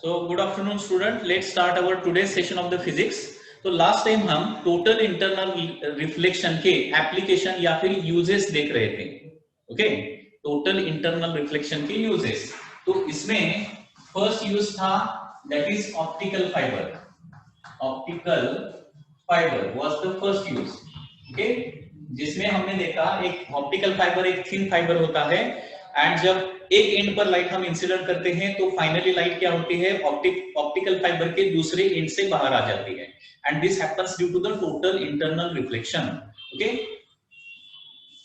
So good afternoon student, let's start our today's session of the physics. तो last time हम total internal reflection के application या फिर uses देख रहे थे. ओके, टोटल इंटरनल रिफ्लेक्शन के यूजेस. तो इसमें फर्स्ट यूज था that is optical fibre. Optical fibre was the first use. Okay, जिसमें हमने देखा एक ऑप्टिकल फाइबर एक थिन फाइबर होता है एंड जब एक एंड पर लाइट हम इंसिडेंट करते हैं तो फाइनली लाइट क्या होती है, ऑप्टिकल फाइबर के दूसरे एंड से बाहर आ जाती है and this happens due to the total internal reflection. Okay,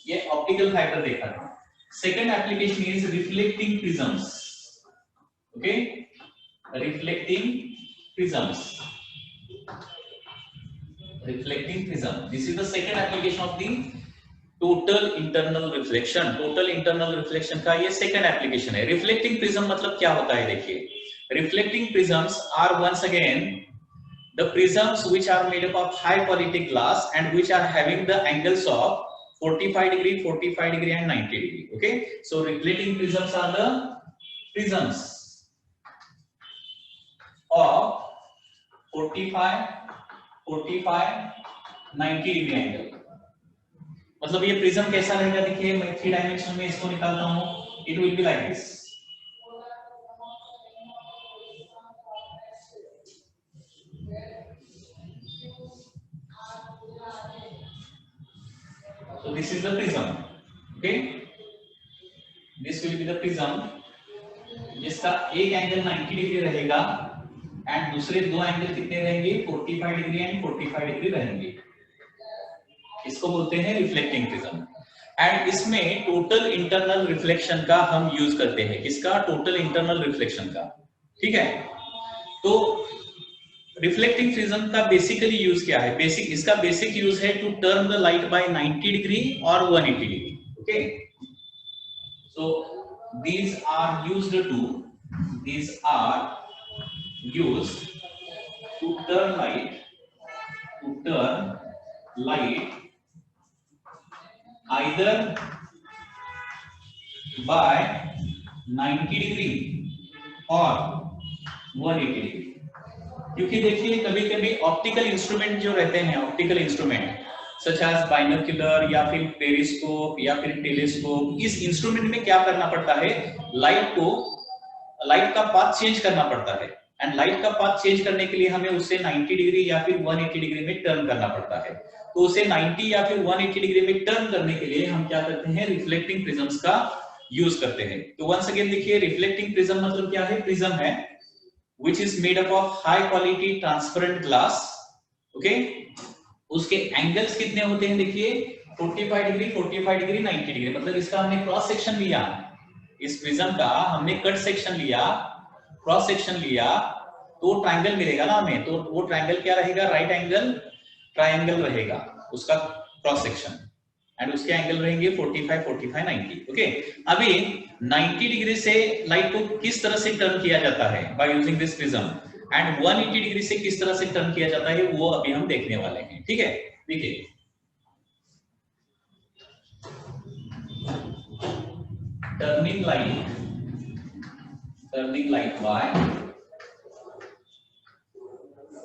ये ऑप्टिकल फाइबर देखा था. Second application is reflecting prisms. Okay, reflecting prisms. Reflecting prism. This is the second application of the total internal reflection. Total internal reflection का ये second application है. Reflecting prism मतलब क्या होता है देखिए. Reflecting prisms are once again the prisms which are made up of high quality glass and which are having the angles of 45 degree, 45 degree and 90 degree. Okay, so reflecting prisms are the prisms of 45, 90 degree angle. मतलब ये prism कैसा रहेगा देखिए, मैं 3 dimension में इसको निकालता हूं. It will be like this. So this is the prism. Okay, this will be the prism जिसका एक एंगल 90 डिग्री रहेगा एंड दूसरे दो एंगल कितने रहेंगे, 45 डिग्री एंड 45 डिग्री रहेंगे. इसको बोलते हैं रिफ्लेक्टिंग प्रिज्म. एंड इसमें टोटल इंटरनल रिफ्लेक्शन का हम यूज करते हैं. किसका? टोटल इंटरनल रिफ्लेक्शन का. ठीक है, तो रिफ्लेक्टिंग प्रिज्म का बेसिकली यूज क्या है? इसका बेसिक यूज है to turn the light by 90 degree और 180 degree. Okay, so these are used to turn light either by 90 degree और 180 डिग्री. क्योंकि देखिए कभी कभी ऑप्टिकल इंस्ट्रूमेंट जो रहते हैं, optical instrument such as binocular या फिर पेरिस्कोप या फिर टेलीस्कोप, इस इंस्ट्रूमेंट में क्या करना पड़ता है, लाइट का पाथ चेंज करना पड़ता है एंड लाइट का पाथ चेंज करने के लिए हमें उसे 90 डिग्री या फिर 180 डिग्री में टर्न करना पड़ता है. तो उसे 90 या फिर 180 डिग्री में टर्न करने के लिए हम क्या करते हैं, रिफ्लेक्टिंग प्रिज्म्स का यूज करते हैं. तो वंस अगेन देखिए, रिफ्लेक्टिंग प्रिज्म मतलब क्या है, प्रिज्म है which is made up of high quality transparent glass. okay, उसके एंगल्स कितने होते हैं देखिए, 45 डिग्री, 45 डिग्री, 90 डिग्री. मतलब इसका हमने क्रॉस सेक्शन लिया, इस प्रिज्म का हमने कट सेक्शन लिया, क्रॉस सेक्शन लिया, तो ट्रायंगल मिलेगा ना हमें. तो वो ट्रायंगल क्या रहेगा, राइट एंगल ट्रायंगल रहेगा उसका क्रॉस सेक्शन एंड उसके एंगल रहेंगे 45, 45, 90. ओके, अभी 90 डिग्री से लाइट को किस तरह से टर्न किया जाता है by using this prism and 180 degree से किस तरह से टर्न किया जाता है वो अभी हम देखने वाले हैं. ठीक है, देखिए turning light by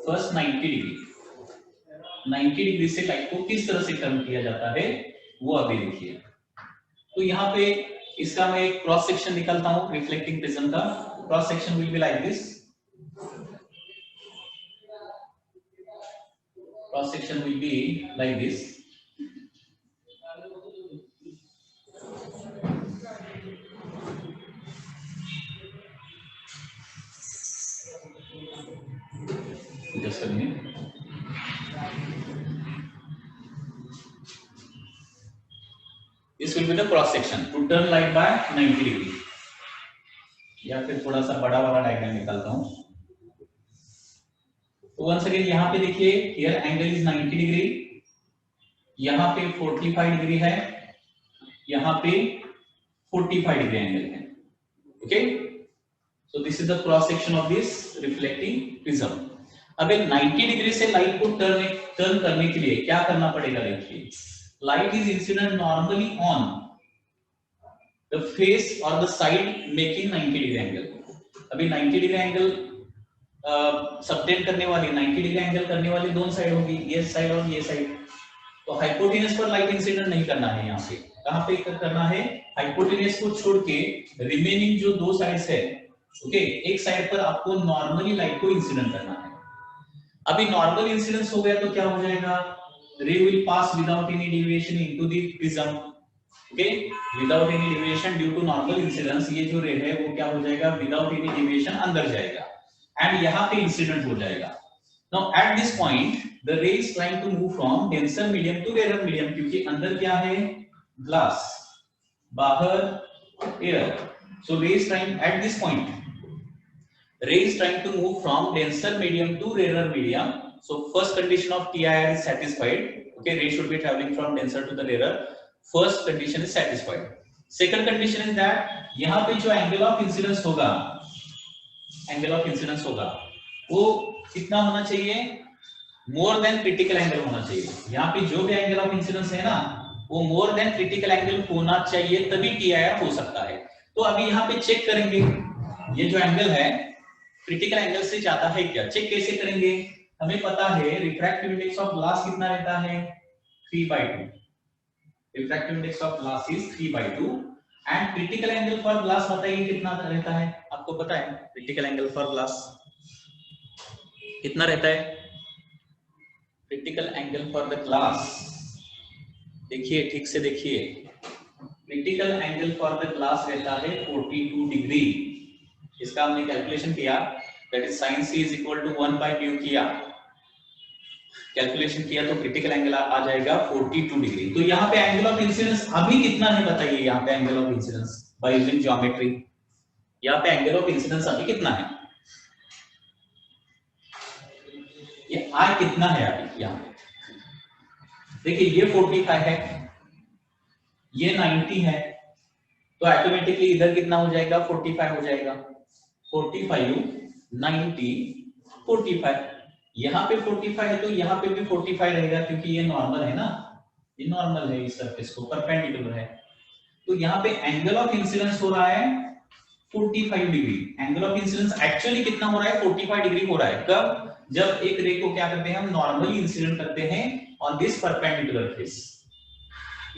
first 90 degree. 90 degree से लाइट को किस तरह से टर्न किया जाता है वो अभी देखिए. तो यहाँ पे इसका मैं एक क्रॉस सेक्शन निकालता हूं रिफ्लेक्टिंग प्रिज्म का. Cross section will be like this. Cross section will be like this. Just a minute. This will be the cross section to turn light by 90 degree. या फिर थोड़ा सा बड़ा वाला डायग्राम निकालता हूं. तो वंस अगेन यहाँ पे देखिए, हियर एंगल इज 90 डिग्री, यहाँ पे 45 डिग्री है, यहाँ पे 45 डिग्री एंगल है. Okay, so this is the cross section of this reflecting prism. अब 90 डिग्री से लाइट को टर्न करने के लिए क्या करना पड़ेगा देखिए, light is incident normally on the face or the side making 90 degree angle. अभी 90 डिग्री एंगल सबटेंड करने वाली 90 डिग्री एंगल करने वाली दोनों साइड होगी, ये साइड और ये साइड। तो हाइपोटेनस पर लाइट इंसिडेंट नहीं करना है यहाँ पे। कहाँ पे करना है? हाइपोटेनस को छोड़ के रिमेनिंग जो दो साइड्स है, ओके, एक साइड पर आपको नॉर्मली लाइट को इंसिडेंट करना है। अभी नॉर्मल इंसिडेंस हो गया तो क्या हो जाएगा? Ray will pass without any deviation into the prism, okay, without any deviation due to normal incidence. ये जो रे है वो क्या हो जाएगा? विदाउट एनी डेविएशन अंदर जाएगा एंड यहाँ पे इंसिडेंट हो जाएगा। Now at this point the ray is trying to move from denser medium to rarer medium, क्योंकि अंदर क्या है? ग्लास, बाहर air. So ray is trying at this point, ray is trying to move from denser medium to rarer medium. So first condition of TIR is satisfied. Okay, ray should be traveling from denser to the rarer. First condition is satisfied. Second condition is that यहाँ पे जो angle of incidence होगा, angle of incidence होगा वो कितना होना चाहिए? मोर than critical angle होना चाहिए। यहाँ पे जो भी एंगल ऑफ इंसिडेंस है ना वो मोर देन क्रिटिकल एंगल होना चाहिए, तभी टीआईआर हो सकता है। तो अभी यहाँ पे चेक करेंगे ये जो एंगल है क्रिटिकल एंगल से ज्यादा है क्या, चेक कैसे करेंगे? हमें पता है रिफ्रैक्टिव इंडेक्स ऑफ ग्लास कितना रहता है? 3/2। Refractive index of glass is 3/2 and critical angle for glass बताइए कितना रहता है? आपको पता है क्रिटिकल एंगल फॉर ग्लास कितना रहता है? Critical angle for the glass, देखिए ठीक से देखिए, critical angle for the glass रहता है 42 डिग्री। इसका हमने कैलकुलेशन किया, that is sin c is equal to 1/μ किया, कैलकुलेशन किया तो क्रिटिकल एंगल आ जाएगा 42 डिग्री। तो यहाँ पे एंगल ऑफ इंसिडेंस अभी कितना है बताइए? यहाँ पे angle of incidence by using geometry, यहाँ पे एंगल ऑफ इंसिडेंस अभी कितना है? ये आई कितना है अभी? यहाँ पे देखिए ये 45 है, ये 90 है, तो ऑटोमेटिकली इधर कितना हो जाएगा? 45 हो जाएगा। 45 90 45, यहाँ पे 45 है तो यहाँ पे भी 45 रहेगा, क्योंकि ये नॉर्मल है ना, ये नॉर्मल है इस सरफेस को, परपेंडिकुलर है। तो यहाँ पे एंगल ऑफ इंसिडेंस हो रहा है 45 degree. Angle of incidence actually कितना हो रहा है? 45 डिग्री हो रहा है। कब? जब एक रे को क्या करते हैं हम? नॉर्मली इंसिडेंट करते हैं ऑन दिस परपेंडिकुलर फेस।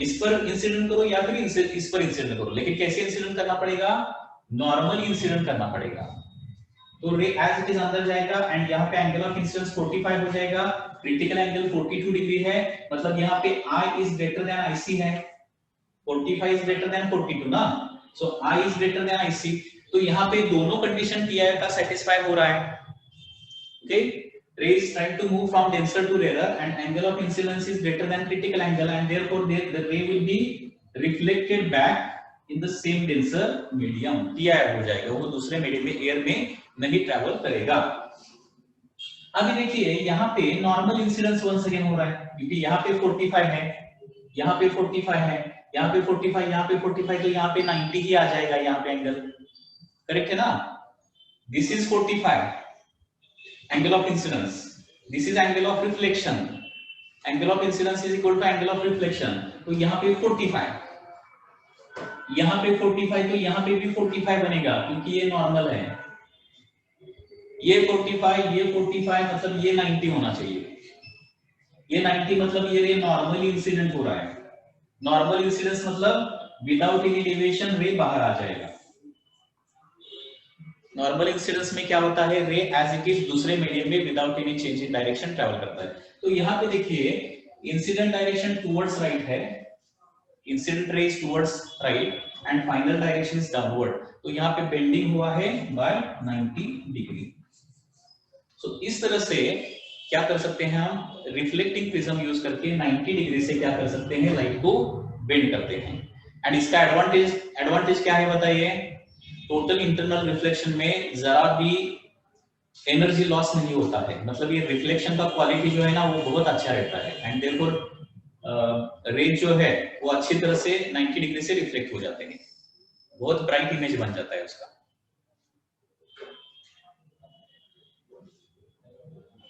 इस पर इंसिडेंट करो या फिर इस पर इंसिडेंट करो, लेकिन कैसे इंसिडेंट करना पड़ेगा? नॉर्मली इंसिडेंट करना पड़ेगा। तो रे एज इट इज अंदर जाएगा एंड यहाँ पे एंगल ऑफ इंसिडेंस 45 हो जाएगा, क्रिटिकल एंगल 42 डिग्री है, मतलब यहाँ पे I is greater than IC है, 45 इज ग्रेटर देन 42 ना, सो I is greater than IC। तो यहाँ पे दोनों कंडीशन TIR का सेटिस्फाई हो रहा है। Okay, ray is trying to move from denser to rarer and angle of incidence is greater than critical angle and therefore the ray will be reflected back in the same denser medium। TIR हो जाएगा, वो दूसरे medium में air में नहीं travel करेगा। अभी देखिए यहाँ पे नॉर्मल इंसिडेंस वंस अगेन हो रहा है, क्योंकि यहाँ पे 45 है, यहाँ पे 45 है, यहाँ पे 45, यहाँ पे 45, तो यहाँ पे 90 ही आ जाएगा यहाँ पे एंगल, करेक्ट है ना? This is 45 angle of incidence, this is angle of reflection, angle of incidence is equal to angle of reflection। तो यहाँ पे 45, यहाँ पे 45, तो यहाँ पे भी 45 बनेगा, क्योंकि ये नॉर्मल है। ये 45, ये 45, मतलब ये 90 होना चाहिए, ये 90, मतलब ये रे नॉर्मली इंसिडेंट हो रहा है। नॉर्मल इंसिडेंस मतलब विदाउट एनी डेविएशन रे बाहर आ जाएगा। नॉर्मल इंसिडेंस में क्या होता है? रे एज इट इज दूसरे मीडियम में without any change in direction travel करता है। तो यहाँ पे देखिए इंसिडेंट डायरेक्शन टुवर्ड्स राइट है, incident ray is towards right and final direction is downward. तो यहाँ पे बेंडिंग हुआ है बाय 90 डिग्री। सो इस तरह से क्या कर सकते हैं हम? रिफ्लेक्टिंग प्रिज्म यूज करके 90 डिग्री से क्या कर सकते हैं? लाइट को बेंड करते हैं। एंड इसका एडवांटेज क्या है बताइए? टोटल इंटरनल रिफ्लेक्शन में जरा भी एनर्जी लॉस नहीं होता है, मतलब ये रिफ्लेक्शन का क्वालिटी जो है ना वो बहुत अच्छा रहता है एंड देयरफॉर रे जो है वो अच्छी तरह से 90 डिग्री से रिफ्लेक्ट हो जाते हैं, बहुत ब्राइट इमेज बन जाता है उसका।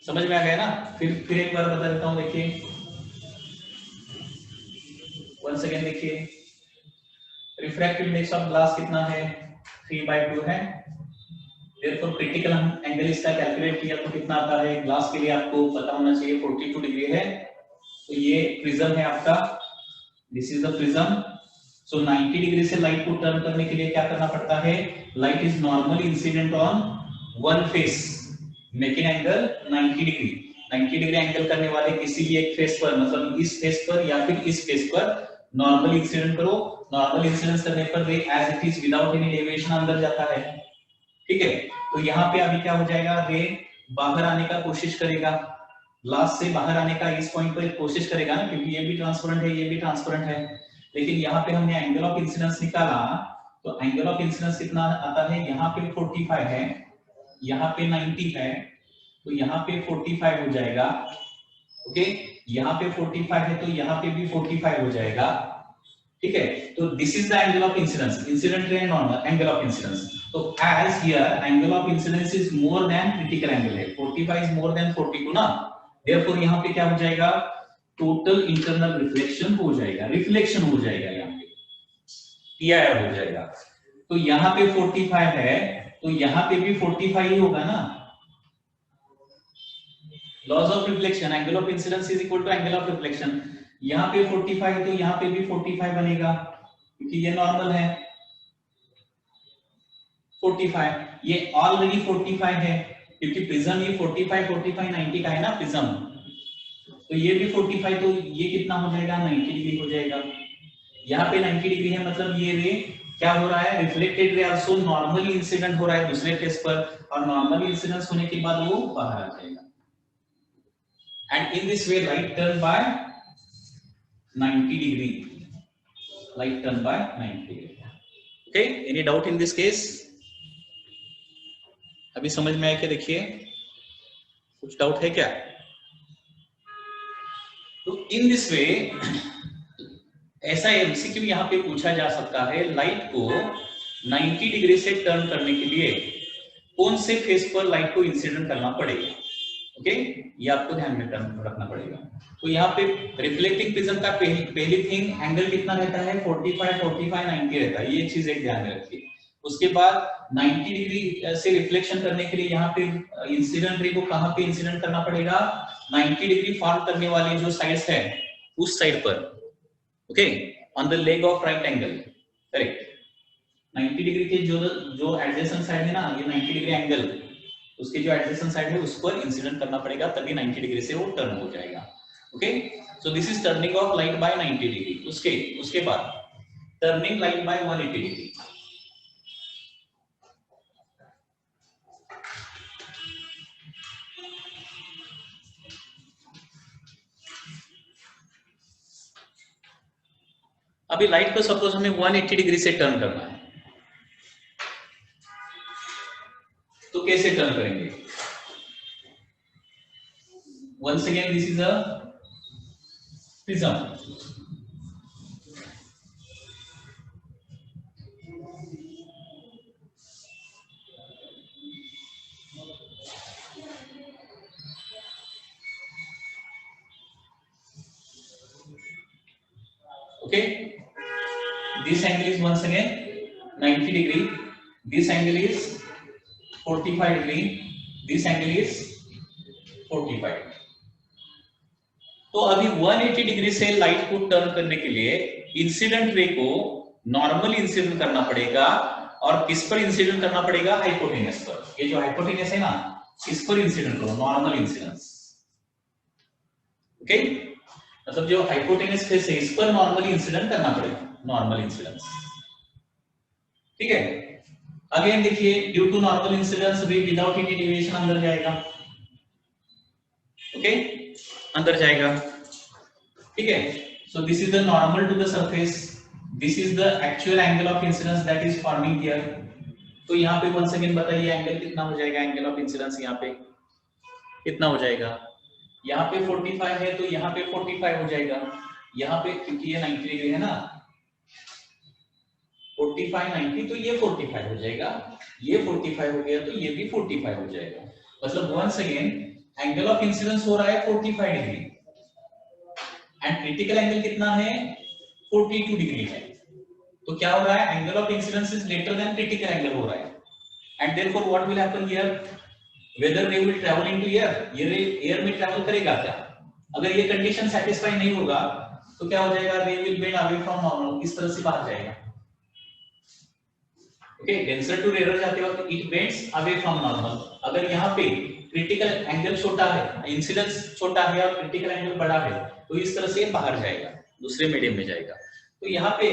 समझ में आ गया ना? फिर एक बार बता देता हूं, देखिए वंस अगेन देखिए, रिफ्रैक्टिव इंडेक्स ऑफ ग्लास कितना है? 3/2 है, देयरफॉर क्रिटिकल एंगल इसका कैलकुलेट किया तो कितना आता है, ग्लास के लिए आपको पता होना चाहिए 42 डिग्री है। तो ये प्रिज्म है आपका, this is the prism. So 90 degree से लाइट को टर्न करने के लिए क्या करना पड़ता है, light is normally incident on one face making angle 90 degree. 90 degree angle करने वाले किसी भी एक फेस पर, मतलब इस फेस पर या फिर इस फेस पर नॉर्मल इंसिडेंट करो। नॉर्मल इंसिडेंस करने पर ray as it is without any deviation अंदर जाता है, ठीक है। तो यहाँ पे अभी क्या हो जाएगा, रे बाहर आने का कोशिश करेगा, ग्लास से बाहर आने का इस पॉइंट पर कोशिश करेगा ना, क्योंकि ये भी ट्रांसपेरेंट है, ये भी ट्रांसपेरेंट है। लेकिन यहाँ पे हमने एंगल ऑफ इंसिडेंस निकाला, तो एंगल ऑफ इंसिडेंस कितना आता है, यहाँ पे 45 है, यहाँ पे 90 है, तो यहाँ पे 45 हो जाएगा, ओके। यहाँ पे 45 है तो यहाँ पे भी 45 हो जाएगा, ठीक है। तो this is the angle of incidence, incident ray normal angle of incidence. तो as here angle of incidence is more than critical angle है, 45 इज मोर देन 42 ना, देयरफॉर यहाँ पे क्या हो जाएगा, टोटल इंटरनल रिफ्लेक्शन हो जाएगा, रिफ्लेक्शन हो जाएगा, यहाँ पे PIR हो जाएगा। तो यहाँ पे 45 है तो यहाँ पे भी 45 ही होगा ना, laws of reflection, angle of incidence is equal to angle of reflection. यहाँ पे 45 है तो यहाँ पे भी 45 बनेगा, क्योंकि ये नॉर्मल है 45, ये ऑलरेडी 45 है, क्योंकि प्रिज्म ये 45 45 90 का है ना प्रिज्म, तो ये भी 45, तो ये कितना हो जाएगा, 90 डिग्री हो जाएगा। यहाँ पे 90 डिग्री है, मतलब ये रे क्या हो रहा है, reflected ray also normally incident हो रहा है दूसरे फेस पर, और नॉर्मली इंसिडेंस होने के बाद वो बाहर आ जाएगा। And in this way light turn by 90 degree, light turn by 90 degree. Okay, any doubt in this case? अभी समझ में आया क्या, देखिए कुछ डाउट है क्या? तो इन दिस वे ऐसा MCQ यहाँ पे पूछा जा सकता है, लाइट को 90 डिग्री से टर्न करने के लिए कौन से फेस पर लाइट को इंसिडेंट करना पड़ेगा, ओके, ये आपको ध्यान में रखना पड़ेगा। तो यहाँ पे रिफ्लेक्टिंग प्रिज्म का पहली थिंग एंगल कितना रहता है, 45 45 90 रहता है, ये चीज एक ध्यान में रखिए। उसके बाद 90 डिग्री से रिफ्लेक्शन करने के लिए यहाँ पे इंसिडेंट रे को कहाँ पे इंसिडेंट करना पड़ेगा, 90 डिग्री फॉर्म करने वाली जो साइड्स है उस साइड पर, okay, on the leg of right angle, correct. 90 degree के जो एडजेसेंट साइड है ना, ये 90 डिग्री एंगल, उसके जो एडजेसेंट साइड है उस पर इंसिडेंट करना पड़ेगा, तभी 90 डिग्री से वो टर्न हो जाएगा, okay. So this is turning of light by 90 degree. उसके बाद टर्निंग लाइट बाय 180 डिग्री। अभी लाइट को सपोज हमें 180 डिग्री से टर्न करना है, तो कैसे टर्न करेंगे? Once again, this is a prism. Okay, this angle is once again 90 degree, this angle is 45 degree, this angle is 45। तो अभी 180 डिग्री से लाइट को टर्न करने के लिए इंसिडेंट रे को नॉर्मल इंसिडेंट करना पड़ेगा, और किस पर इंसिडेंट करना पड़ेगा, हाइपोटेनस पर। ये जो हाइपोटेनस है ना, इस पर इंसिडेंट करो, नॉर्मल इंसिडेंस, ओके। मतलब जो हाइपोटेनस फेस है इस पर नॉर्मली इंसिडेंट करना पड़ेगा, नॉर्मल इंसिडेंस, ठीक है। अगेन देखिए, due to normal incidence ray without any deviation अंदर जाएगा, ओके, अंदर जाएगा, ठीक है। So this is the normal to the surface, this is the actual angle of incidence that is forming here. तो यहाँ पे वंस अगेन बताइए एंगल कितना हो जाएगा, एंगल ऑफ इंसिडेंस यहाँ पे कितना हो जाएगा, यहाँ पे 45 है तो यहाँ पे 45 हो जाएगा, यहाँ पे क्योंकि ये 90 डिग्री है ना, 45 90, तो ये 45 हो जाएगा, ये 45 हो गया तो ये भी 45 हो जाएगा। मतलब once again angle of incidence हो रहा है 45 डिग्री, एंड क्रिटिकल एंगल कितना है, 42 डिग्री है। तो क्या हो रहा है, angle of incidence is greater than critical angle हो रहा है, and therefore what will happen here, whether ray will travel into air, ये रे एयर में ट्रैवल करेगा क्या? अगर ये कंडीशन सेटिस्फाई नहीं होगा तो क्या हो जाएगा, ray will bend away from normal, इस तरह से बाहर जाएगा। ओके, डेंसर टू रेयर जाते वक्त it bends away from normal. अगर यहाँ पे क्रिटिकल एंगल छोटा है, इंसिडेंस छोटा है और क्रिटिकल एंगल बड़ा है, तो इस तरह से बाहर जाएगा, दूसरे मीडियम में जाएगा। तो यहाँ पे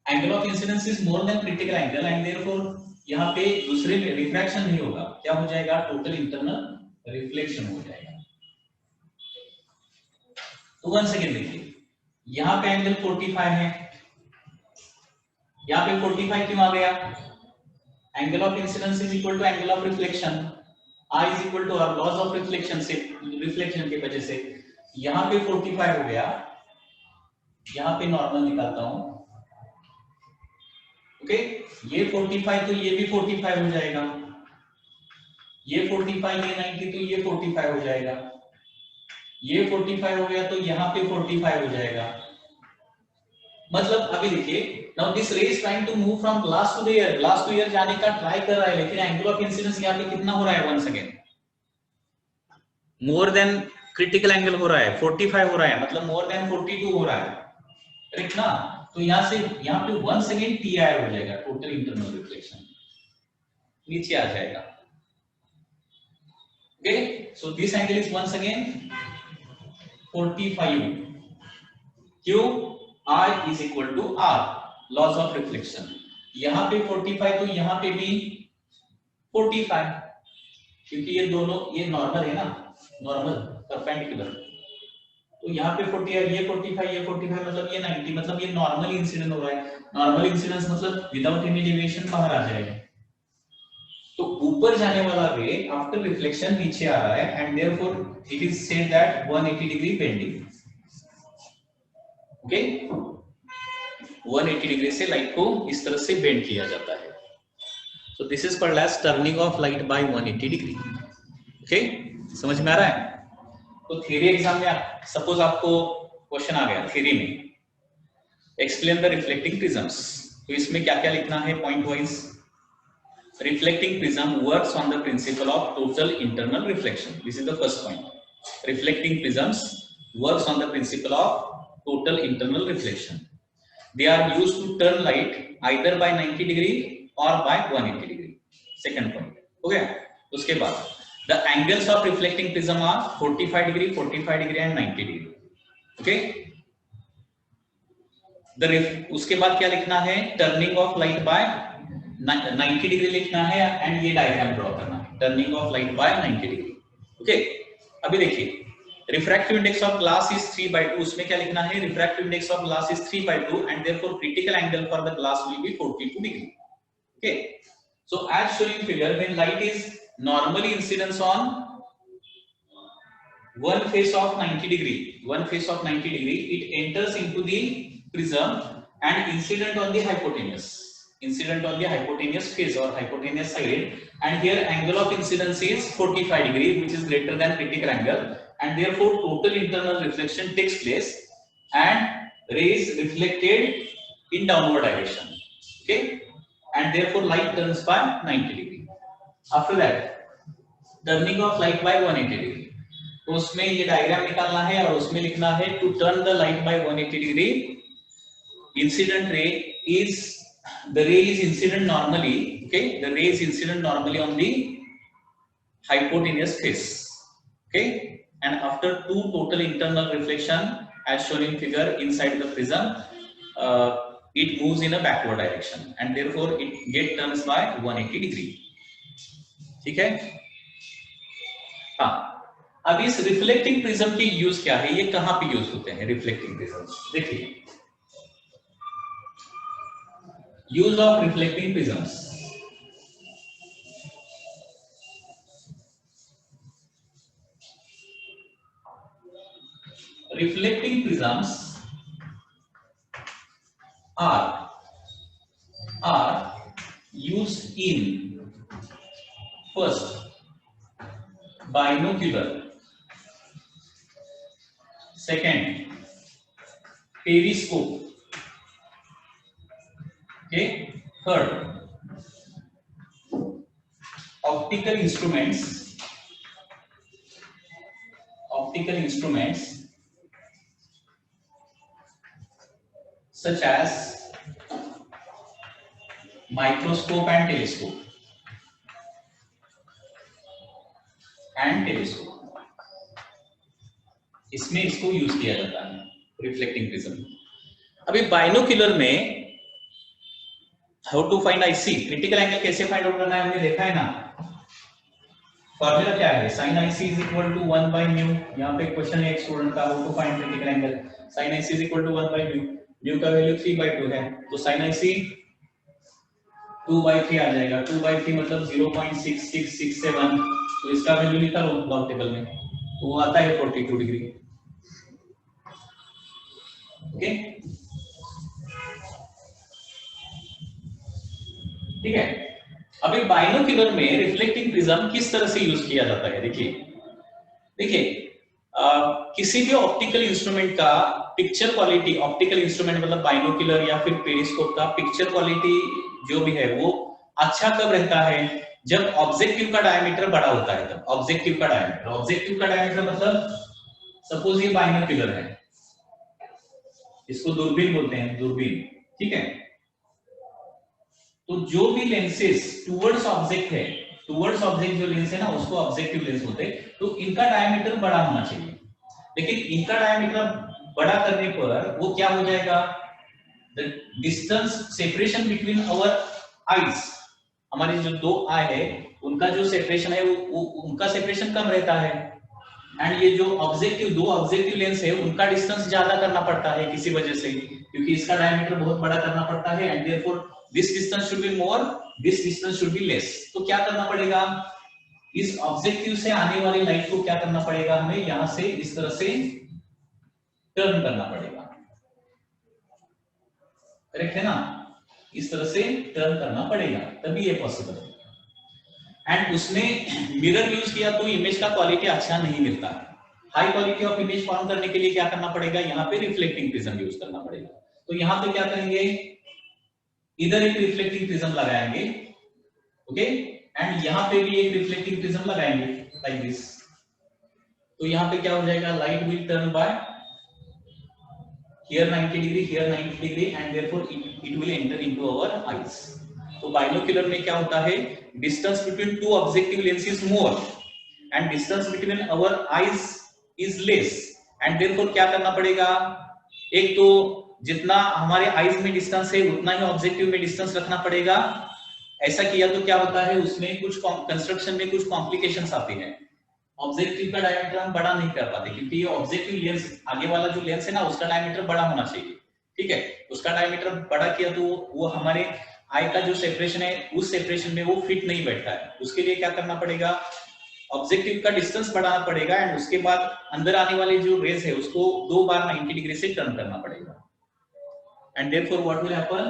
angle of incidence is more than critical angle and therefore यहाँ पे दूसरे में रिफ्रैक्शन नहीं होगा, क्या हो जाएगा, टोटल इंटरनल रिफ्लेक्शन हो जाएगा। तो वन सेकेंड देखिए, यहाँ पे एंगल 45 है, यहाँ पे 45 क्यों आ गया? Angle of incidence is equal to angle of reflection, I is equal to R laws of reflection से, रिफ्लेक्शन की वजह से यहाँ पे 45 हो गया, यहाँ पे नॉर्मल निकालता हूं। ओके, ये 45 तो ये भी 45 हो जाएगा, ये 45 ये 90 तो ये 45 हो जाएगा, ये 45 हो गया तो यहाँ पे 45 हो जाएगा। मतलब अभी देखिए, now this ray is trying to move from glass to the air, glass to air जाने का ट्राई कर रहा है, लेकिन एंगल ऑफ इंसिडेंस यहाँ पे कितना हो रहा है, once again more than critical angle हो रहा है, 45 हो रहा है, मतलब मोर देन 42 हो रहा है, करेक्ट ना? तो यहाँ से यहाँ पे वंस अगेन TIR हो जाएगा, टोटल इंटरनल रिफ्लेक्शन नीचे आ जाएगा। Okay, so this angle is once again 45, क्यों? I is equal to R, laws of reflection. यहाँ पे 45 तो यहाँ पे भी 45, क्योंकि ये दोनों ये नॉर्मल है ना, नॉर्मल परपेंडिकुलर, तो यहाँ पे 40 है, ये 45, ये 45 मतलब ये 90, मतलब ये नॉर्मल इंसिडेंट हो रहा है। नॉर्मल इंसिडेंस मतलब विदाउट एनी डेविएशन बाहर आ जाएगा। तो ऊपर जाने वाला रे आफ्टर रिफ्लेक्शन नीचे आ रहा है and therefore it is said that 180 degree bending. Okay, 180 degree से लाइट को इस तरह से बेंड किया जाता है। So this is called as turning of light by 180 degree. Okay, समझ में आ रहा है? तो थ्योरी एग्जाम में सपोज आपको क्वेश्चन आ गया थ्योरी में, एक्सप्लेन द रिफ्लेक्टिंग प्रिज्म्स, तो इसमें क्या क्या लिखना है point wise? Reflecting prism works on the principle of total internal reflection, this is the first point. Reflecting prisms works on the principle of total internal reflection, they are used to turn light either by 90 degree or by 180 degree। second point हो गया। उसके बाद the angles of reflecting prism are 45 degree, 45 degree and 90 degree। okay, उसके बाद क्या लिखना है? Turning of light by 90 degree लिखना है एंड ये डायग्राम ड्रॉ करना है, turning of light by 90 degree. Okay, अभी देखिए refractive index of glass is 3/2, उसमें क्या लिखना है? Refractive index of glass is 3/2 and therefore critical angle for the glass will be 42 degree. Okay, so as shown in figure, when light is normally incidence on one face of 90 degree, one face of 90 degree, it enters into the prism and incident on the hypotenuse, incident on the hypotenuse face or hypotenuse side, and here angle of incidence is 45 degree, which is greater than critical angle, and therefore total internal reflection takes place and rays reflected in downward direction। okay, and therefore light turns by 90 degree। after that turning of light by 180 degree, तो उसमें ये diagram निकालना है और उसमें लिखना है to turn the light by 180 degree, incident ray is the ray is incident normally, okay, the ray is incident normally on the hypotenuse face, okay, and after two total internal reflection as shown in figure inside the prism, it moves in a backward direction and therefore it get turns by 180 degree। ठीक है? हाँ, अब इस reflecting prism की use क्या है, ये कहां पे यूज होते हैं रिफ्लेक्टिंग प्रिज्म? देखिए, use of reflecting prisms. Reflecting prisms are used in first binocular, second periscope, okay, third optical instruments such as microscope and telescope, इसमें इसको यूज किया जाता है रिफ्लेक्टिंग प्रिज्म। अभी बाइनोक्यूलर में how to find IC, critical angle कैसे find out करना है हमने देखा है ना। फॉर्मूला क्या है, sin IC is equal to 1 by mu। यहाँ पे क्वेश्चन है एक स्टूडेंट का, how to find critical angle, sin IC is equal to 1 by mu, mu का वैल्यू 3/2 है, तो sin IC 2/3 आ जाएगा। 2/3 मतलब 0.6667, तो इसका वैल्यू निकालो लॉग टेबल में, तो वो आता है 42 डिग्री। ओके, ठीक है। अभी बाइनोक्यूलर में रिफ्लेक्टिंग प्रिज्म किस तरह से यूज किया जाता है, देखिए किसी भी ऑप्टिकल इंस्ट्रूमेंट का पिक्चर क्वालिटी, ऑप्टिकल इंस्ट्रूमेंट मतलब बाइनोक्यूलर या फिर पेरिस्कोप का पिक्चर क्वालिटी जो भी है वो अच्छा कब रहता है, जब ऑब्जेक्टिव का डायमीटर बड़ा होता है। तब ऑब्जेक्टिव का डायमीटर मतलब सपोज ये बाइनोक्यूलर है, इसको दूरबीन बोलते हैं, दूरबीन, ठीक है। तो जो भी लेंसेस टुवर्ड्स ऑब्जेक्ट है, टुवर्ड्स ऑब्जेक्ट जो लेंस है ना उसको ऑब्जेक्टिव लेंस बोलते हैं, तो इनका डायमीटर बड़ा होना चाहिए। लेकिन इनका डायमीटर बड़ा करने पर वो क्या हो जाएगा, the distance separation between our eyes, हमारी जो दो आई है उनका जो सेपरेशन है वो उनका सेपरेशन कम रहता है। एंड ये जो ऑब्जेक्टिव, दो ऑब्जेक्टिव लेंस है उनका डिस्टेंस ज्यादा करना पड़ता है किसी वजह से, क्योंकि इसका डायमीटर बहुत बड़ा करना पड़ता है। And therefore this distance should be more, this distance should be less। तो क्या करना पड़ेगा, इस ऑब्जेक्टिव से आने वाली लाइट को क्या करना पड़ेगा, हमें यहां से इस तरह से टर्न करना पड़ेगा, करेक्ट है ना, इस तरह से टर्न करना पड़ेगा तभी ये पॉसिबल है। एंड उसने मिरर यूज किया तो इमेज का क्वालिटी अच्छा नहीं मिलता है। High quality of image form करने के लिए क्या करना पड़ेगा, यहाँ पे रिफ्लेक्टिंग प्रिज्म यूज करना पड़ेगा। तो यहाँ पे क्या करेंगे, इधर एक रिफ्लेक्टिंग प्रिज्म लगाएंगे, ओके, एंड यहाँ पे भी एक रिफ्लेक्टिंग प्रिज्म लगाएंगे लाइक दिस। तो यहाँ पे क्या हो जाएगा, light will turn by here 90 degree, here 90 degree, and therefore it will enter into our eyes। तो बाइनोक्यूलर में क्या होता है, distance between two objective lens is more and distance between our eyes is less, and therefore क्या करना पड़ेगा, एक तो जितना हमारे आईज में डिस्टेंस है उतना ही ऑब्जेक्टिव में डिस्टेंस रखना पड़ेगा। ऐसा किया तो क्या होता है, उसमें कुछ कंस्ट्रक्शन में कुछ कॉम्प्लिकेशंस आती हैं। ऑब्जेक्टिव का डायमीटर हम बड़ा नहीं कर पाते क्योंकि ये ऑब्जेक्टिव लेंस, आगे वाला जो लेंस है ना उसका डायमीटर बड़ा होना चाहिए, ठीक है। उसका डायमीटर बड़ा किया तो वो हमारे आई का जो सेपरेशन है उस सेपरेशन में वो फिट नहीं बैठता है। उसके लिए क्या करना पड़ेगा, ऑब्जेक्टिव का डिस्टेंस बढ़ाना पड़ेगा एंड उसके बाद अंदर आने वाली जो रेज है उसको 2 बार 90 डिग्री से टर्न करना पड़ेगा। And therefore what will happen,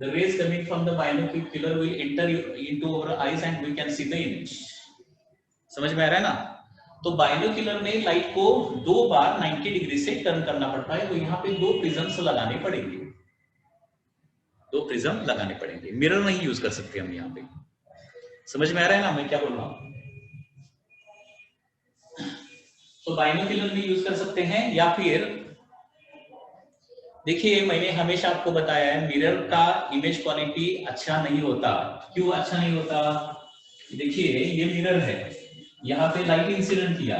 the rays coming from the binocular will enter into our eyes and we can see the image। समझ में आ रहा है ना। तो बाइनोक्यूलर में लाइट को 2 बार 90 डिग्री से टर्न करना पड़ता है। तो यहाँ पे 2 प्रिज्म्स लगाने पड़ेंगे, 2 प्रिज्म लगाने पड़ेंगे, मिरर नहीं यूज कर सकते हम यहाँ पे। समझ में आ रहा है ना मैं क्या बोल रहा हूँ। तो बाइनोक्यूलर भी यूज कर सकते हैं, या फिर देखिए मैंने हमेशा आपको बताया है मिरर का इमेज क्वालिटी अच्छा नहीं होता। क्यों अच्छा नहीं होता, देखिए ये मिरर है, यहाँ पे लाइट इंसिडेंट किया,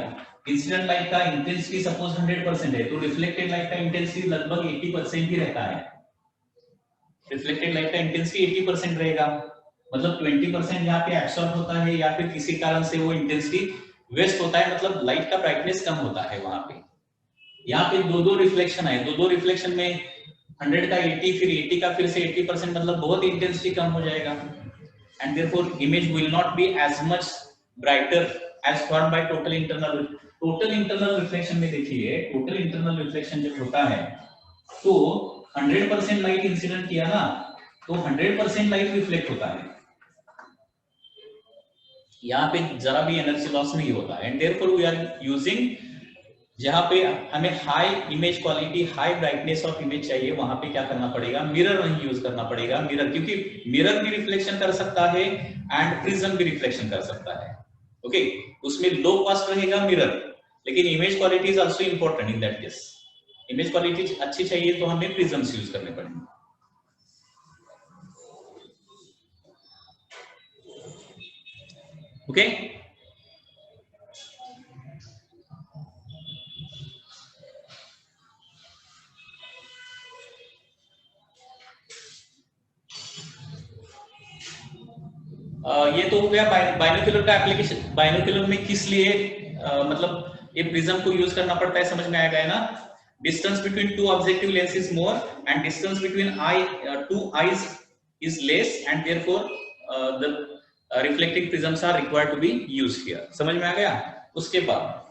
इंसिडेंट लाइट का इंटेंसिटी सपोज 100% है तो रिफ्लेक्टेड लाइट का इंटेंसिटी लगभग 80% ही रहता है। रिफ्लेक्टेड लाइट का इंटेंसिटी 80% रहेगा, मतलब 20% यहाँ पे एब्सॉर्ब होता है या फिर किसी कारण से वो इंटेंसिटी वेस्ट होता है, मतलब लाइट का ब्राइटनेस कम होता है वहां पे। यहाँ पे 2 रिफ्लेक्शन है, 2 रिफ्लेक्शन में 100 का 80 फिर 80 का फिर से 80%, मतलब बहुत इंटेंसिटी कम हो जाएगा। And therefore image will not be as much brighter as formed by total internal reflection में देखिए, टोटल इंटरनल रिफ्लेक्शन जब होता है तो 100% लाइट इंसिडेंट किया ना तो 100% लाइट रिफ्लेक्ट होता है, यहाँ पे जरा भी एनर्जी लॉस नहीं होता। And therefore we are using जहां पे हमें high image quality, high brightness of image चाहिए, वहां पे क्या करना पड़ेगा, मिरर नहीं यूज करना पड़ेगा। मिरर, क्योंकि मिरर भी रिफ्लेक्शन कर सकता है एंड प्रिज्म भी रिफ्लेक्शन कर सकता है। ओके, उसमें लो कॉस्ट रहेगा मिरर, लेकिन image quality is also important in that case. Image quality अच्छी चाहिए तो हमें प्रिज्म्स यूज करने पड़ेंगे। ओके, ये तो हो गया बाइनोक्यूलर का एप्लीकेशन। बाइनोक्यूलर में किस लिए मतलब ये प्रिज्म को यूज करना पड़ता है, समझ में आएगा है ना। Distance between two objective lens is more and distance between two eyes is less and therefore the reflecting prisms are required to be used here. समझ में आ गया। उसके बाद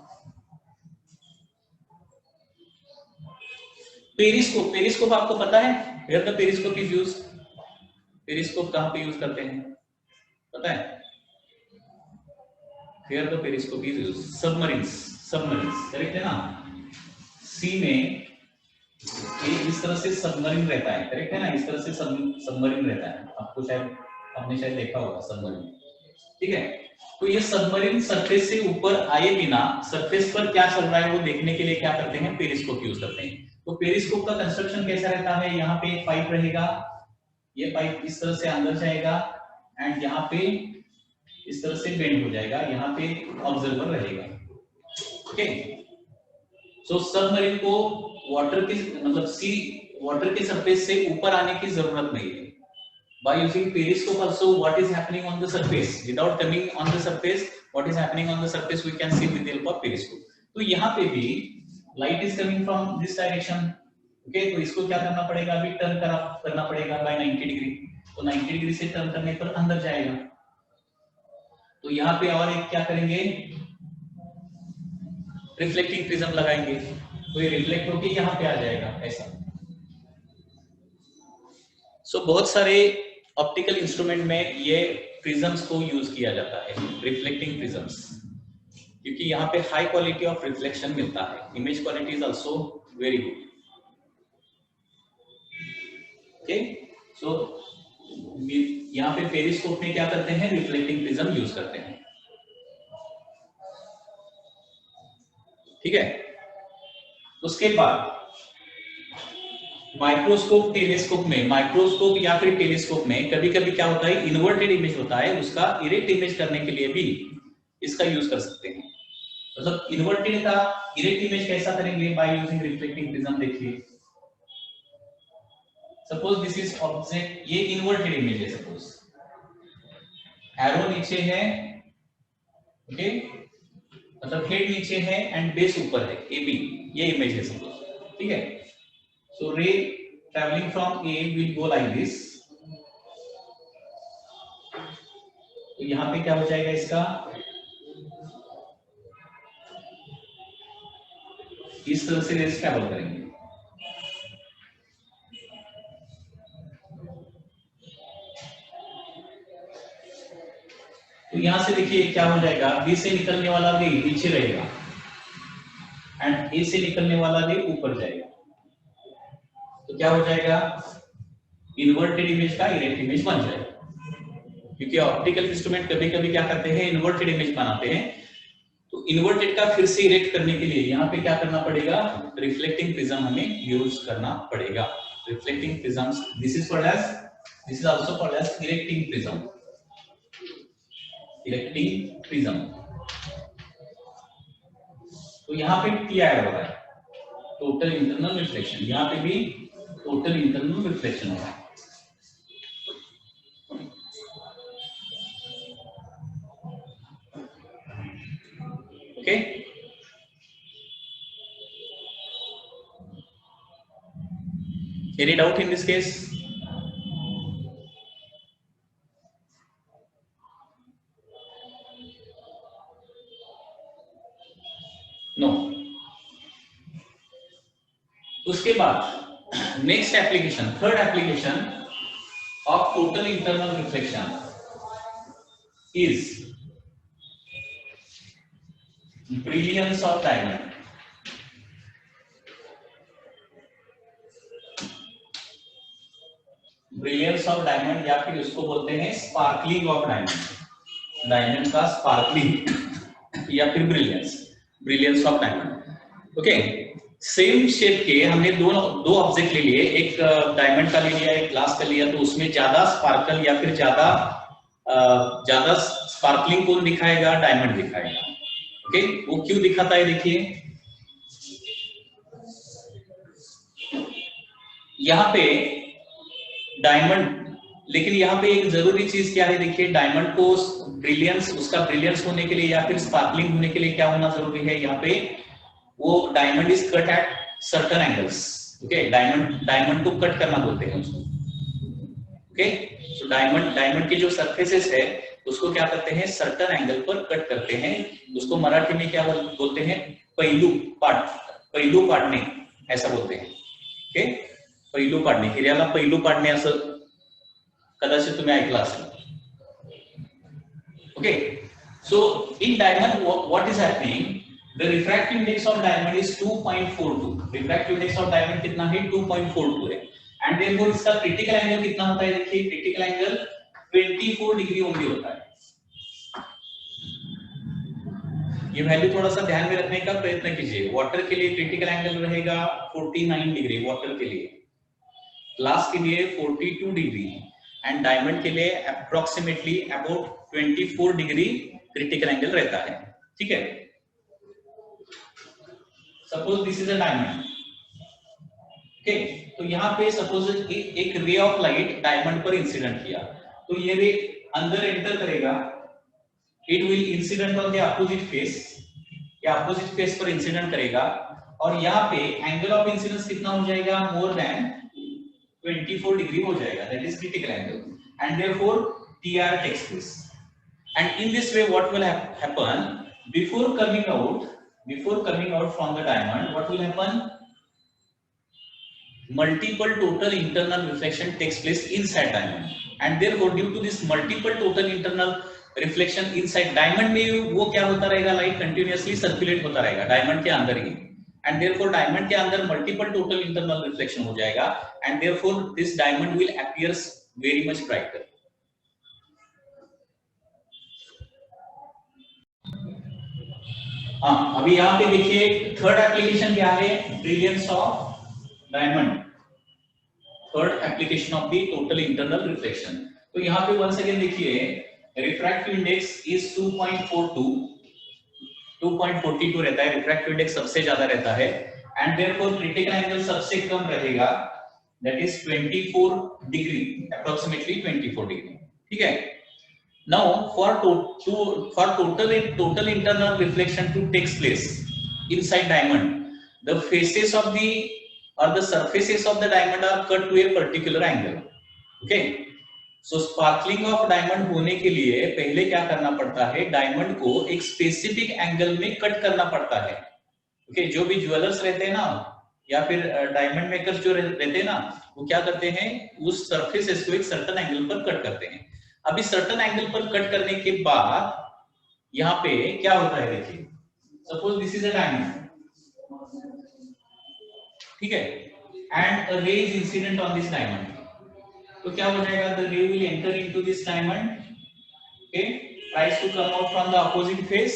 पेरिस्कोप। पेरिस्कोप आपको पता है, where the periscope is used. Periscope कहां पे यूज करते हैं पता है? Here the periscope is used. Submarines, submarines, correct है ना। सी में ये इस तरह से सबमरीन रहता है, करेक्ट है ना, इस तरह से सबमरीन रहता है। आपको शायद, आपने शायद देखा होगा सबमरीन, ठीक है। तो ये सबमरीन सरफेस से ऊपर आए बिना सरफेस पर क्या चल रहा है वो देखने के लिए क्या करते हैं, पेरिस्कोप यूज करते हैं। तो पेरिस्कोप का कंस्ट्रक्शन कैसा रहता है, यहाँ पे एक पाइप रहेगा, ये पाइप इस तरह से अंदर जाएगा एंड यहाँ पे इस तरह से बेंड हो जाएगा, यहाँ पे ऑब्जर्वर रहेगा। ओके, सो सबमरीन को वाटर की मतलब सी वाटर के सरफेस से ऊपर आने की जरूरत नहीं है। By using periscope also, what is happening on the surface without coming on the surface, what is happening on the surface we can see with the help of periscope. तो यहाँ पे भी light is coming from this direction. Okay, तो इसको क्या करना पड़ेगा, अभी टर्न करना पड़ेगा by 90 डिग्री। तो 90 डिग्री से टर्न करने पर अंदर जाएगा। तो यहाँ पे और एक क्या करेंगे, रिफ्लेक्टिंग प्रिज्म लगाएंगे, तो ये रिफ्लेक्ट होके यहाँ पे आ जाएगा ऐसा। सो बहुत सारे ऑप्टिकल इंस्ट्रूमेंट में ये प्रिज्म्स को यूज किया जाता है, रिफ्लेक्टिंग प्रिज्म्स, क्योंकि यहाँ पे हाई क्वालिटी ऑफ रिफ्लेक्शन मिलता है। Image quality is also very good. Okay, so यहाँ पे पेरिस्कोप में क्या करते हैं, रिफ्लेक्टिंग प्रिज्म यूज करते हैं, ठीक है। उसके बाद माइक्रोस्कोप, टेलीस्कोप में, माइक्रोस्कोप या फिर टेलीस्कोप में कभी कभी क्या होता है, इन्वर्टेड इमेज होता है, उसका इरेक्ट इमेज करने के लिए भी इसका यूज कर सकते हैं। मतलब इन्वर्टेड का इरेक्ट इमेज कैसा करेंगे, बाय यूजिंग रिफ्लेक्टिंग प्रिज्म। देखिए सपोज दिस इज ऑब्जेक्ट, ये इन्वर्टेड इमेज है, सपोज एरो नीचे है, ओके, मतलब हेड नीचे है एंड बेस ऊपर है, ए बी, ये इमेज है सपोज, ठीक है। So ray traveling from A will go like this. तो यहाँ पे क्या हो जाएगा इसका, इस तरह से रेस ट्रैवल करेंगे। तो यहां से देखिए क्या हो जाएगा, बी से निकलने वाला रे नीचे रहेगा एंड ए से निकलने वाला रे ऊपर जाएगा। तो क्या हो जाएगा, इन्वर्टेड इमेज का इरेक्ट इमेज बन जाएगा। क्योंकि ऑप्टिकल इंस्ट्रूमेंट कभी कभी क्या करते हैं, इन्वर्टेड इमेज बनाते हैं। तो इन्वर्टेड का फिर से इरेक्ट करने के लिए यहाँ पे क्या करना पड़ेगा, रिफ्लेक्टिंग प्रिज्म हमें यूज करना पड़ेगा। Reflecting prisms, this is called as, this is also called as erecting prism, erecting prism. तो यहाँ पे क्या ऐड हो रहा है, टोटल इंटरनल रिफ्लेक्शन, यहाँ पे भी टोटल इंटरनल रिफ्लेक्शन हो रहा है। Okay, any doubt in this case? No. उसके बाद next application, third application of total internal reflection is brilliance of diamond. Brilliance of diamond या फिर उसको बोलते हैं स्पार्कलिंग ऑफ डायमंड, डायमंड का स्पार्कलिंग या फिर brilliance of diamond. Okay, same shape के हमने दो ऑब्जेक्ट ले लिए, एक डायमंड का ले लिया, एक ग्लास का लिया, तो उसमें ज्यादा स्पार्कल या फिर ज्यादा स्पार्कलिंग कौन दिखाएगा? डायमंड दिखाएगा। ओके, वो क्यों दिखाता है? देखिए यहाँ पे डायमंड, लेकिन यहाँ पे एक जरूरी चीज क्या है? देखिए डायमंड को ब्रिलियंस, उसका ब्रिलियंस होने के लिए या फिर स्पार्कलिंग होने के लिए क्या होना जरूरी है? यहाँ पे वो diamond is cut at certain angles. Okay, diamond को कट करना बोलते हैं उसको। ओके, तो डायमंड के जो सरफेसेस है उसको क्या करते हैं? सर्टेन एंगल पर कट करते हैं। उसको मराठी में क्या बोलते हैं? पैलू पाडणे ऐसा बोलते हैं। ओके, पैलू पाडणे, हिऱ्याला पैलू पाडणे असं कदाचित तुम्ही ऐकलं असेल। Okay, so in diamond what is happening? The refractive index of diamond is 2.42. Refractive index of diamond कितना है? 2.42 है। And therefore इसका critical angle कितना होता है? देखिए critical angle 24 डिग्री ओनली होता है। ये वैल्यू थोड़ा सा ध्यान में रखने का प्रयत्न कीजिए। वाटर के लिए क्रिटिकल एंगल रहेगा 49 डिग्री वाटर के लिए, ग्लास के लिए 42 डिग्री एंड डायमंड के लिए approximately about 24 degree critical angle रहता है। ठीक है, suppose this is a diamond. Okay, तो यहाँ पे सपोज एक रे ऑफ लाइट डायमंड पर इंसिडेंट किया, तो ये रे अंदर एंटर करेगा, it will incident on the opposite face, या अपोजिट फेस पर इंसिडेंट करेगा, और यहाँ पे एंगल ऑफ इंसिडेंस कितना हो जाएगा? मोर देन 24 डिग्री हो जाएगा, that is critical angle, and therefore TR takes place. And in this way what will happen? Before coming out from the diamond, what will happen? Multiple total internal reflection takes place inside diamond, and therefore due to this multiple total internal reflection inside diamond में वो क्या होता रहेगा? Light continuously circulate होता रहेगा diamond के अंदर ही, and therefore diamond के अंदर multiple total internal reflection हो जाएगा, and therefore this diamond will appears very much brighter. हाँ, अभी यहाँ पे देखिए थर्ड एप्लीकेशन क्या है? Brilliance of diamond, third application of the total internal reflection. तो यहाँ पे वंस अगेन देखिए रिफ्रैक्टिव इंडेक्स इज 2.42 रहता है, रिफ्रैक्टिव इंडेक्स सबसे ज्यादा रहता है, एंड देयरफॉर क्रिटिकल एंगल सबसे कम रहेगा, that is 24 degree, approximately 24 degree. ठीक है, now for total internal reflection to takes place inside diamond, the faces of the or the surfaces of the diamond are cut to a particular angle. Okay, so sparkling of diamond होने के लिए पहले क्या करना पड़ता है? Diamond को एक स्पेसिफिक एंगल में कट करना पड़ता है। okay, जो भी ज्वेलर्स रहते हैं ना, या फिर डायमंड मेकर्स जो रहते हैं ना, वो क्या करते हैं? उस सरफेसेस को एक सर्टेन एंगल पर कट करते हैं। अभी सर्टेन एंगल पर कट करने के बाद यहाँ पे क्या होता है? देखिए suppose this is a diamond, ठीक है, and a ray is incident on this diamond, तो क्या हो जाएगा? The ray will enter into this diamond, okay, tries to come out from the opposite face,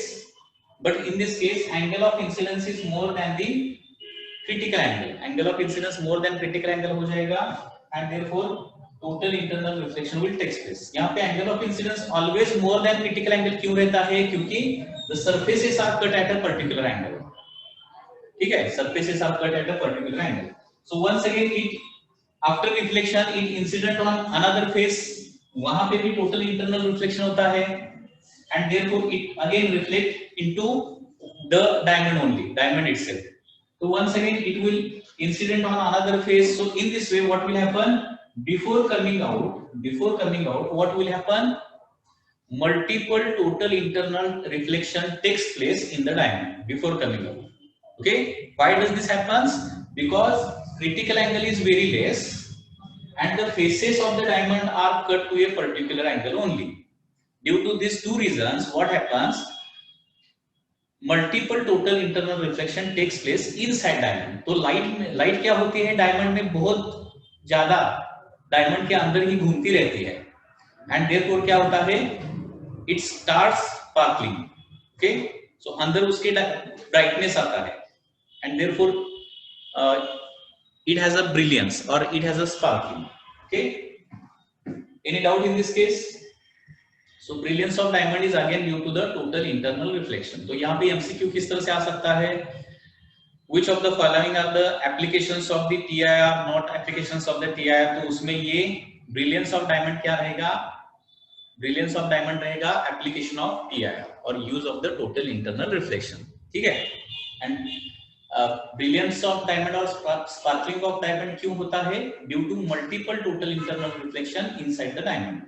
but in this case angle of incidence is more than the critical angle of incidence more than critical angle हो जाएगा, and therefore total internal reflection will take place. यहाँ पे angle of incidence always more than critical angle क्यों रहता है? क्योंकि the surfaces are cut at a particular angle. ठीक है, surfaces are cut at a particular angle. So once again it after reflection it incident on another face, वहाँ पे भी total internal reflection होता है, and therefore it again reflect into the diamond only, diamond itself. So once again it will incident on another face. So in this way what will happen? Before coming out, what will happen? Multiple total internal reflection takes place in the diamond before coming out. Okay, why does this happens? Because critical angle is very less and the faces of the diamond are cut to a particular angle only. Due to these two reasons, what happens? Multiple total internal reflection takes place inside diamond. तो light क्या होती है? Diamond में बहुत ज्यादा diamond के अंदर ही घूमती रहती है, एंड देयरफॉर क्या होता है, इट स्टार्ट्स स्पार्कलिंग। ओके, सो अंदर उसके ब्राइटनेस आता है, and therefore it has a brilliance or it has a sparkling. Okay, any doubt in this case? So brilliance of diamond is again due to the total internal reflection. तो यहाँ पे MCQ किस तरह से आ सकता है, which of the following are the applications of the TIR, not applications of the TIR? तो उसमें ये brilliance of diamond क्या रहेगा, brilliance of diamond रहेगा application of TIR और use of the total internal reflection, ठीक है। and ब्रिलियंस ऑफ डायमंड और स्पार्कलिंग ऑफ डायमंड क्यों होता है, due to multiple total internal reflection inside the diamond.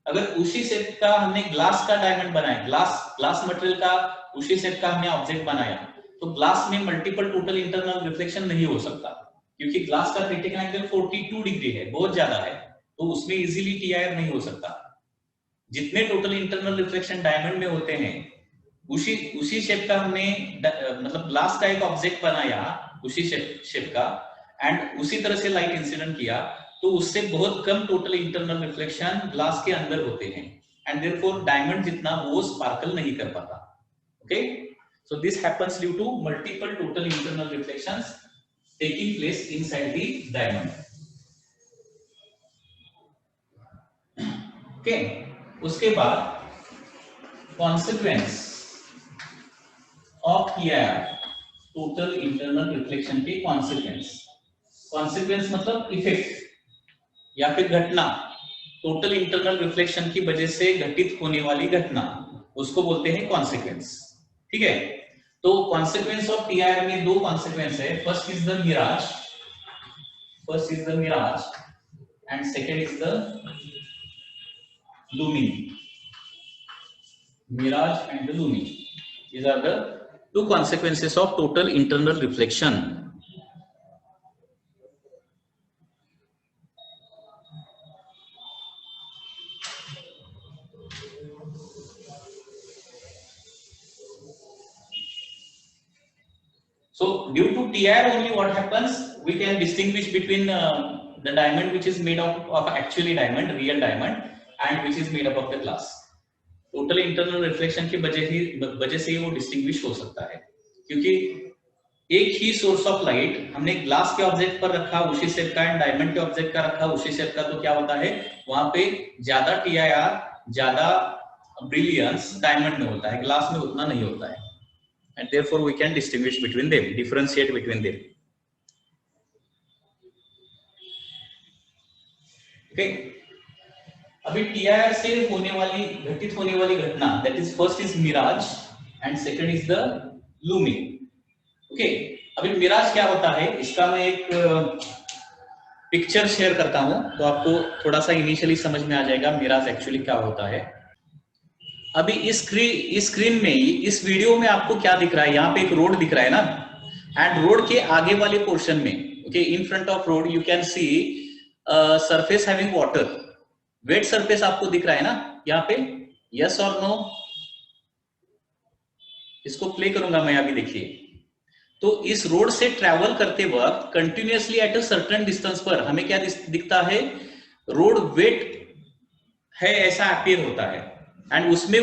अगर उसी शेप का हमने ग्लास का डायमंड बनाया, ग्लास मटेरियल का उसी शेप का हमने ऑब्जेक्ट बनाया, तो ग्लास में मल्टीपल टोटल इंटरनल रिफ्लेक्शन नहीं हो सकता, क्योंकि ग्लास का क्रिटिकल एंगल 42 डिग्री है, बहुत ज्यादा है, तो उसमें इजीली टीआईआर नहीं हो सकता। जितने टोटल इंटरनल रिफ्लेक्शन डायमंड में होते हैं, उसी शेप का हमने मतलब ग्लास का एक ऑब्जेक्ट बनाया उसी शेप का, एंड उसी तरह से लाइट इंसिडेंट किया, तो उससे बहुत कम टोटल इंटरनल रिफ्लेक्शन ग्लास के अंदर होते हैं, एंड देयरफॉर डायमंड जितना वो स्पार्कल नहीं कर पाता। Okay, so this happens due to multiple total internal reflections taking place inside the diamond. Okay, उसके बाद consequence of TIR, total internal reflection के कॉन्सिक्वेंस मतलब इफेक्ट या फिर घटना, टोटल इंटरनल रिफ्लेक्शन की वजह से घटित होने वाली घटना, उसको बोलते हैं कॉन्सिक्वेंस, ठीक है। तो कॉन्सिक्वेंस ऑफ TIR में दो कॉन्सिक्वेंस है, first is the mirage and second is the looming. Mirage and the looming, these are the two consequences of total internal reflection. So due to TIR only what happens, we can distinguish between the diamond which is made of actually diamond, real diamond, and which is made up of the glass. Total internal reflection की वजह से वो distinguish हो सकता है, क्योंकि एक ही source of light हमने ग्लास के ऑब्जेक्ट पर रखा उसी शेप का, एंड डायमंड के ऑब्जेक्ट का रखा उसी शेप का, तो क्या होता है वहां पे ज्यादा TIR, ज्यादा ब्रिलियंस डायमंड में होता है, ग्लास में उतना नहीं होता है, and therefore we can distinguish between them, differentiate between them. Okay, अभी TIR से घटित होने वाली घटना, that is first is mirage and second is the looming. Okay, अभी मिराज क्या होता है, इसका मैं एक पिक्चर शेयर करता हूं, तो आपको थोड़ा सा इनिशियली समझ में आ जाएगा मिराज एक्चुअली क्या होता है। अभी इस स्क्रीन में, इस वीडियो में आपको क्या दिख रहा है, यहाँ पे एक रोड दिख रहा है ना, एंड रोड के आगे वाले पोर्शन में, okay, in front of road you can see surface having water, wet surface आपको दिख रहा है ना यहाँ पे, यस और नो? इसको प्ले करूंगा मैं अभी, देखिए। तो इस रोड से ट्रैवल करते वक्त continuously eight a certain distance पर हमें क्या दिखता है, रोड वेट है ऐसा अपीयर होता है, एंड उसमें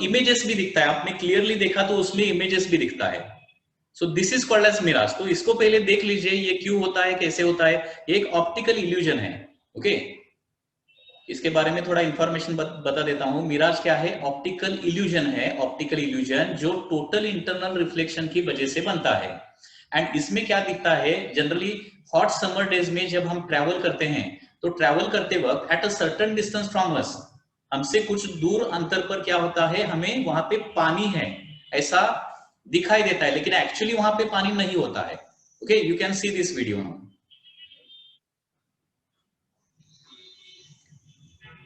इमेजेस भी दिखता है, आपने क्लियरली देखा तो उसमें इमेजेस भी दिखता है। So this is called as mirage. तो इसको पहले देख लीजिए, ये क्यों होता है, कैसे होता है, ये एक ऑप्टिकल इल्यूजन है। ओके, इसके बारे में थोड़ा इंफॉर्मेशन बता देता हूं। मिराज क्या है, ऑप्टिकल इल्यूजन है, ऑप्टिकल इल्यूजन जो टोटल इंटरनल रिफ्लेक्शन की वजह से बनता है। एंड इसमें क्या दिखता है, जनरली हॉट समर डेज में जब हम ट्रैवल करते हैं, तो ट्रैवल करते वक्त eight a certain distance from us, हमसे कुछ दूर अंतर पर क्या होता है, हमें वहां पे पानी है ऐसा दिखाई देता है, लेकिन एक्चुअली वहां पे पानी नहीं होता है। Okay, you can see this video.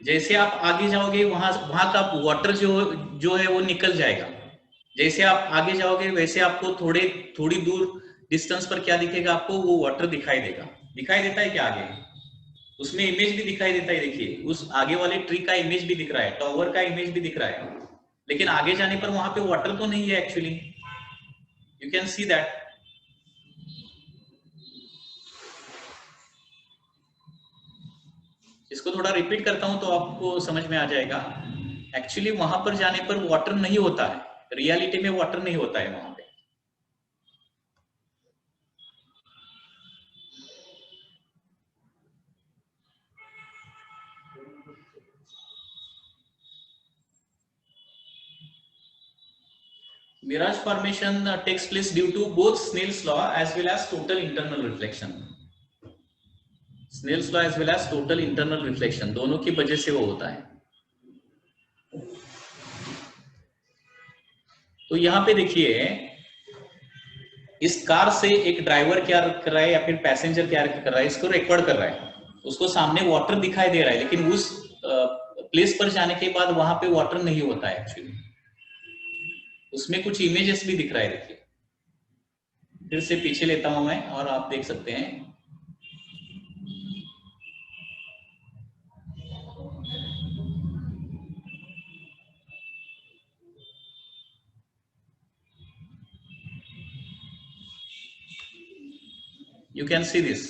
जैसे आप आगे जाओगे वहां का वाटर जो है वो निकल जाएगा। जैसे आप आगे जाओगे वैसे आपको थोड़ी दूर डिस्टेंस पर क्या दिखेगा, आपको वो वाटर दिखाई देगा। दिखाई देता है क्या आगे, उसमें इमेज भी दिखाई देता है। देखिए उस आगे वाले ट्री का इमेज भी दिख रहा है, टावर का इमेज भी दिख रहा है, लेकिन आगे जाने पर वहां पे वाटर तो नहीं है actually. You can see that. इसको थोड़ा रिपीट करता हूं तो आपको समझ में आ जाएगा। एक्चुअली वहां पर जाने पर वाटर नहीं होता है, रियलिटी में वाटर नहीं होता है वहां पे। Mirage formation takes place due to both Snell's law as well as total internal reflection. Snell's law as well as total internal reflection, दोनों की वजह से वो होता है। तो यहाँ पे देखिए, इस कार से एक ड्राइवर क्या कर रहा है या फिर पैसेंजर क्या कर रहा है, इसको रिकॉर्ड कर रहा है। उसको सामने वाटर दिखाई दे रहा है, लेकिन उस प्लेस पर जाने के बाद वहां पे वाटर नहीं होता है एक्चुअली। उसमें कुछ इमेजेस भी दिख रहा है। देखिए, फिर से पीछे लेता हूं मैं और आप देख सकते हैं। You can see this.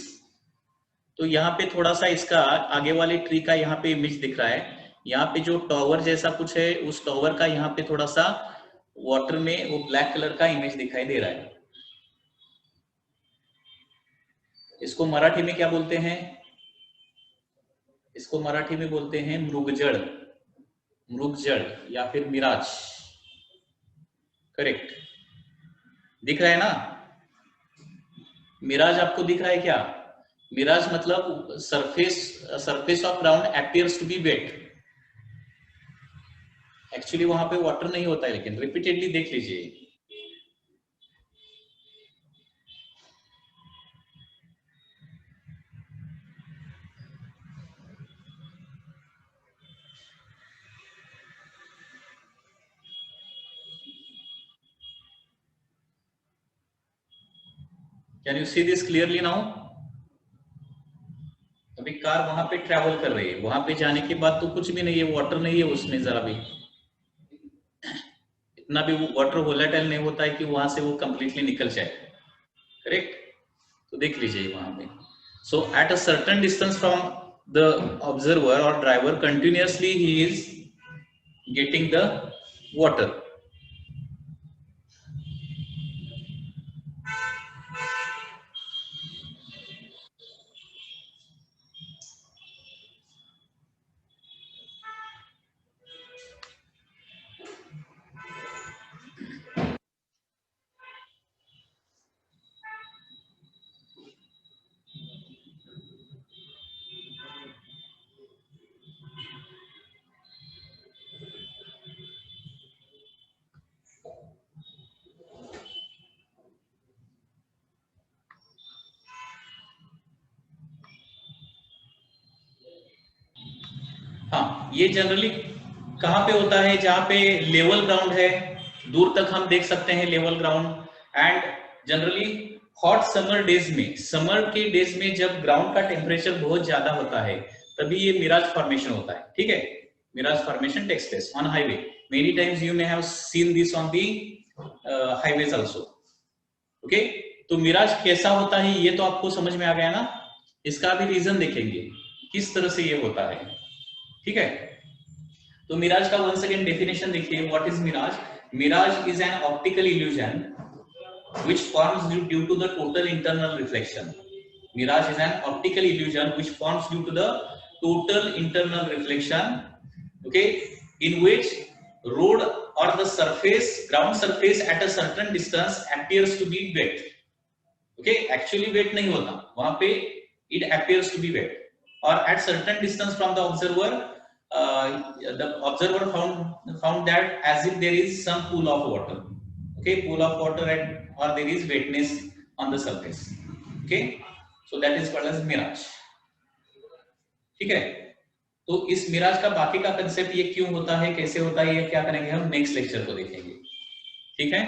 तो यहाँ पे थोड़ा सा इसका आगे वाले ट्री का यहाँ पे इमेज दिख रहा है। यहाँ पे जो टॉवर जैसा कुछ है, उस टॉवर का यहाँ पे थोड़ा सा वाटर में वो ब्लैक कलर का इमेज दिखाई दे रहा है। इसको मराठी में क्या बोलते हैं? इसको मराठी में बोलते हैं मृगजल, मृगजल या फिर मिराज। करेक्ट, दिख रहा है ना? मिराज आपको दिख रहा है क्या? मिराज मतलब surface of ground appears to be wet. Actually वहां पे वाटर नहीं होता है, लेकिन रिपीटेडली देख लीजिए। Can you see this clearly now? अभी कार वहां पे ट्रैवल कर रही है, वहां पे जाने के बाद तो कुछ भी नहीं है, वाटर नहीं है उसमें जरा भी। इतना भी वो वाटर वोलेटाइल नहीं होता है कि वहां से वो कंप्लीटली निकल जाए। करेक्ट? तो देख लीजिए वहां पे। So at a certain distance from the observer और driver, continuously he is getting the water. हाँ, ये जनरली कहाँ पे होता है? जहाँ पे लेवल ग्राउंड है, दूर तक हम देख सकते हैं level ground. And generally hot summer days में, समर के डेज में जब ग्राउंड का टेम्परेचर बहुत ज्यादा होता है, तभी ये मिराज फॉर्मेशन होता है। ठीक है? Mirage formation takes place on highway. Many times you may have seen this on the highways also. Okay, तो मिराज कैसा होता है ये तो आपको समझ में आ गया ना? इसका भी रीजन देखेंगे किस तरह से ये होता है। ठीक है? तो मिराज का वन सेकेंड डेफिनेशन देखिए। What is mirage? Mirage is an optical illusion which forms due to the total internal reflection. Mirage is an optical illusion which forms due to the total internal reflection, okay, in which road or the surface, ground surface at a certain distance appears to be wet. Okay, actually wet नहीं होता वहां पे, it appears to be wet, or at certain distance from the observer, the observer found that as if there is some pool of water. Okay, pool of water and or there is wetness on the surface. Okay, so that is called as mirage. ठीक है? तो इस मिराज का बाकी का concept ये क्यों होता है, कैसे होता है, ये क्या करेंगे हम नेक्स्ट लेक्चर को देखेंगे। ठीक है?